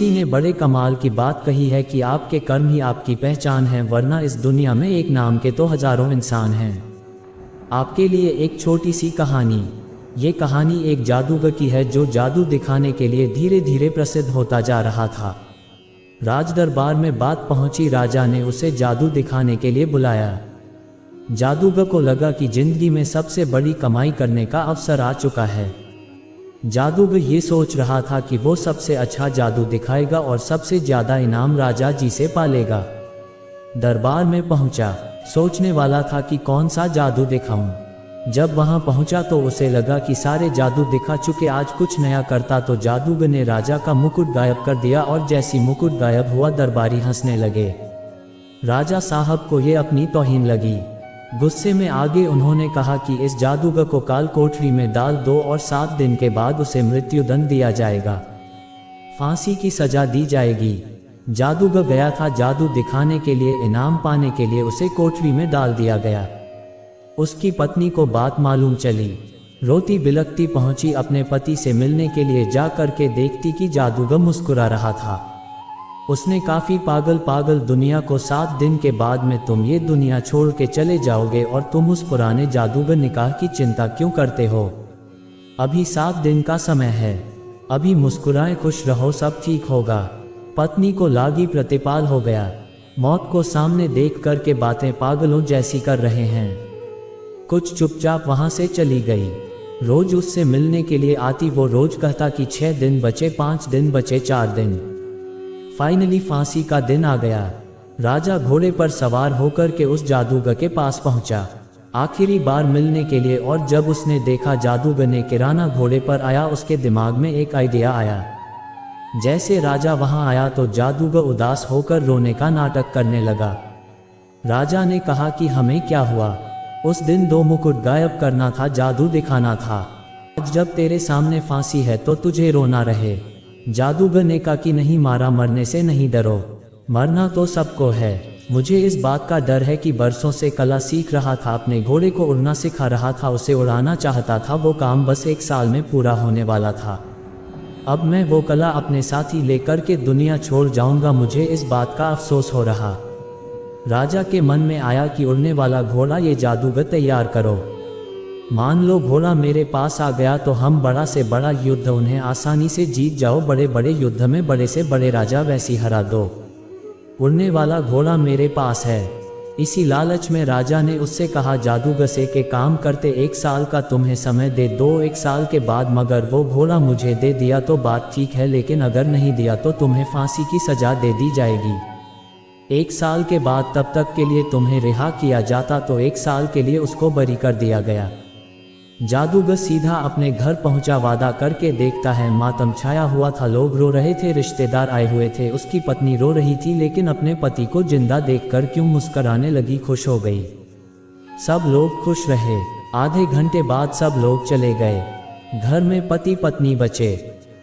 किसी ने बड़े कमाल की बात कही है कि आपके कर्म ही आपकी पहचान है, वरना इस दुनिया में एक नाम के तो हजारों इंसान हैं। आपके लिए एक छोटी सी कहानी। ये कहानी एक जादूगर की है जो जादू दिखाने के लिए धीरे धीरे प्रसिद्ध होता जा रहा था। राज दरबार में बात पहुंची, राजा ने उसे जादू दिखाने के लिए बुलाया। जादूगर को लगा कि जिंदगी में सबसे बड़ी कमाई करने का अवसर आ चुका है। जादूगर ये सोच रहा था कि वो सबसे अच्छा जादू दिखाएगा और सबसे ज्यादा इनाम राजा जी से पालेगा। दरबार में पहुंचा, सोचने वाला था कि कौन सा जादू दिखाऊं। जब वहां पहुंचा तो उसे लगा कि सारे जादू दिखा चुके, आज कुछ नया करता तो। जादूगर ने राजा का मुकुट गायब कर दिया और जैसी मुकुट गायब हुआ दरबारी हंसने लगे। राजा साहब को ये अपनी तौहीन लगी। गुस्से में आगे उन्होंने कहा कि इस जादूगर को काल कोठरी में डाल दो और 7 दिन के बाद उसे मृत्युदंड दिया जाएगा, फांसी की सजा दी जाएगी। जादूगर गया था जादू दिखाने के लिए, इनाम पाने के लिए उसे कोठरी में डाल दिया गया। उसकी पत्नी को बात मालूम चली, रोती बिलखती पहुंची अपने पति से मिलने के लिए। जा करके देखती कि जादूगर मुस्कुरा रहा था। उसने काफी पागल दुनिया को 7 दिन के बाद में तुम ये दुनिया छोड़ के चले जाओगे और तुम उस पुराने जादूगर निकाह की चिंता क्यों करते हो? अभी 7 दिन का समय है, अभी मुस्कुराएं, खुश रहो, सब ठीक होगा। पत्नी को लागी प्रतिपाल हो गया। मौत को सामने देख कर के बातें पागलों जैसी कर रहे हैं। कुछ चुपचाप वहां से चली गई। रोज उससे मिलने के लिए आती, वो रोज कहता कि 6 दिन बचे, 5 दिन बचे, 4 दिन। फाइनली फांसी का दिन आ गया। राजा घोड़े पर सवार होकर के उस जादूगर के पास पहुंचा, आखिरी बार मिलने के लिए। और जब उसने देखा जादूगर ने किराना घोड़े पर आया, उसके दिमाग में एक आइडिया आया। जैसे राजा वहां आया तो जादूगर उदास होकर रोने का नाटक करने लगा। राजा ने कहा कि हमें क्या हुआ? उस दिन 2 मुकुट गायब करना था, जादू दिखाना था। आज जब तेरे सामने फांसी है तो तुझे रोना रहे। जादूगर ने कहा कि नहीं, मारा मरने से नहीं डरो, मरना तो सबको है। मुझे इस बात का डर है कि बरसों से कला सीख रहा था, अपने घोड़े को उड़ना सिखा रहा था, उसे उड़ाना चाहता था। वो काम बस 1 साल में पूरा होने वाला था। अब मैं वो कला अपने साथ ही लेकर के दुनिया छोड़ जाऊंगा, मुझे इस बात का अफसोस हो रहा। राजा के मन में आया कि उड़ने वाला घोड़ा ये जादूगर तैयार करो। मान लो घोड़ा मेरे पास आ गया तो हम बड़ा से बड़ा युद्ध उन्हें आसानी से जीत जाओ, बड़े बड़े युद्ध में बड़े से बड़े राजा वैसी हरा दो। उड़ने वाला घोड़ा मेरे पास है। इसी लालच में राजा ने उससे कहा, जादूगर से के काम करते 1 साल का तुम्हें समय दे दो, 1 साल के बाद मगर वो घोड़ा मुझे दे दिया तो बात ठीक है, लेकिन अगर नहीं दिया तो तुम्हें फांसी की सजा दे दी जाएगी। 1 साल के बाद तब तक के लिए तुम्हें रिहा किया जाता तो 1 साल के लिए उसको बरी कर दिया गया। जादूगर सीधा अपने घर पहुंचा, वादा करके देखता है मातम छाया हुआ था, लोग रो रहे थे, रिश्तेदार आए हुए थे, उसकी पत्नी रो रही थी, लेकिन अपने पति को जिंदा देखकर क्यों मुस्कुराने लगी, खुश हो गई। सब लोग खुश रहे। आधे घंटे बाद सब लोग चले गए। घर में पति पत्नी बचे।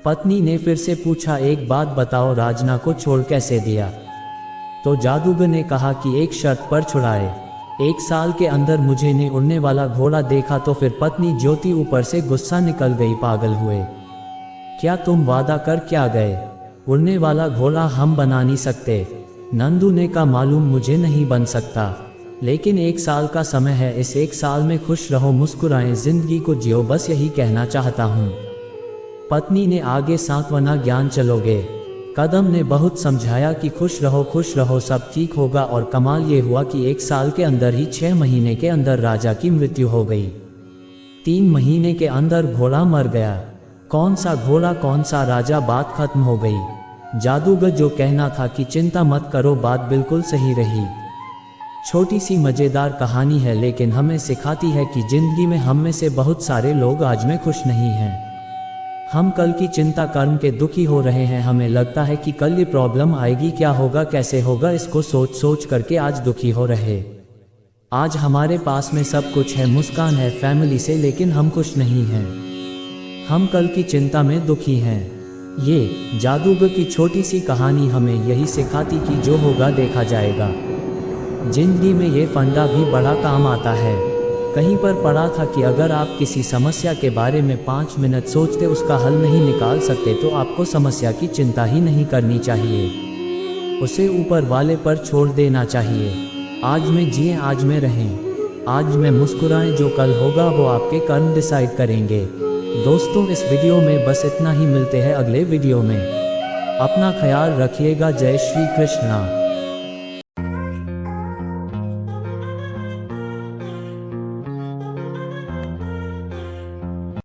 पत्नी ने फिर से पूछा, एक बात बताओ, राजना को छोड़ कैसे दिया? तो जादूगर ने कहा कि एक शर्त पर छुड़ाए, 1 साल के अंदर मुझे ने उड़ने वाला घोड़ा देखा तो। फिर पत्नी ज्योति ऊपर से गुस्सा निकल गई, पागल हुए क्या तुम? वादा कर क्या गए? उड़ने वाला घोड़ा हम बना नहीं सकते। नंदू ने कहा, मालूम मुझे नहीं बन सकता, लेकिन 1 साल का समय है, इस 1 साल में खुश रहो, मुस्कुराएं, जिंदगी को जियो, बस यही कहना चाहता हूँ। पत्नी ने आगे सांत्वना, ज्ञान चलोगे। कदम ने बहुत समझाया कि खुश रहो, सब ठीक होगा। और कमाल ये हुआ कि 1 साल के अंदर ही 6 महीने के अंदर राजा की मृत्यु हो गई। 3 महीने के अंदर घोड़ा मर गया। कौन सा घोड़ा, कौन सा राजा, बात खत्म हो गई। जादूगर जो कहना था कि चिंता मत करो, बात बिल्कुल सही रही। छोटी सी मजेदार कहानी है, लेकिन हमें सिखाती है कि जिंदगी में हम में से बहुत सारे लोग आज में खुश नहीं हैं। हम कल की चिंता कर्म के दुखी हो रहे हैं। हमें लगता है कि कल ये प्रॉब्लम आएगी, क्या होगा, कैसे होगा, इसको सोच सोच करके आज दुखी हो रहे। आज हमारे पास में सब कुछ है, मुस्कान है फैमिली से, लेकिन हम खुश नहीं हैं। हम कल की चिंता में दुखी हैं। ये जादूगर की छोटी सी कहानी हमें यही सिखाती कि जो होगा देखा जाएगा। जिंदगी में ये फंडा भी बड़ा काम आता है। कहीं पर पढ़ा था कि अगर आप किसी समस्या के बारे में 5 मिनट सोचते उसका हल नहीं निकाल सकते तो आपको समस्या की चिंता ही नहीं करनी चाहिए, उसे ऊपर वाले पर छोड़ देना चाहिए। आज में जिए, आज में रहें, आज में मुस्कुराएं, जो कल होगा वो आपके कर्म डिसाइड करेंगे। दोस्तों, इस वीडियो में बस इतना ही। मिलते हैं अगले वीडियो में। अपना ख्याल रखिएगा। जय श्री कृष्णा।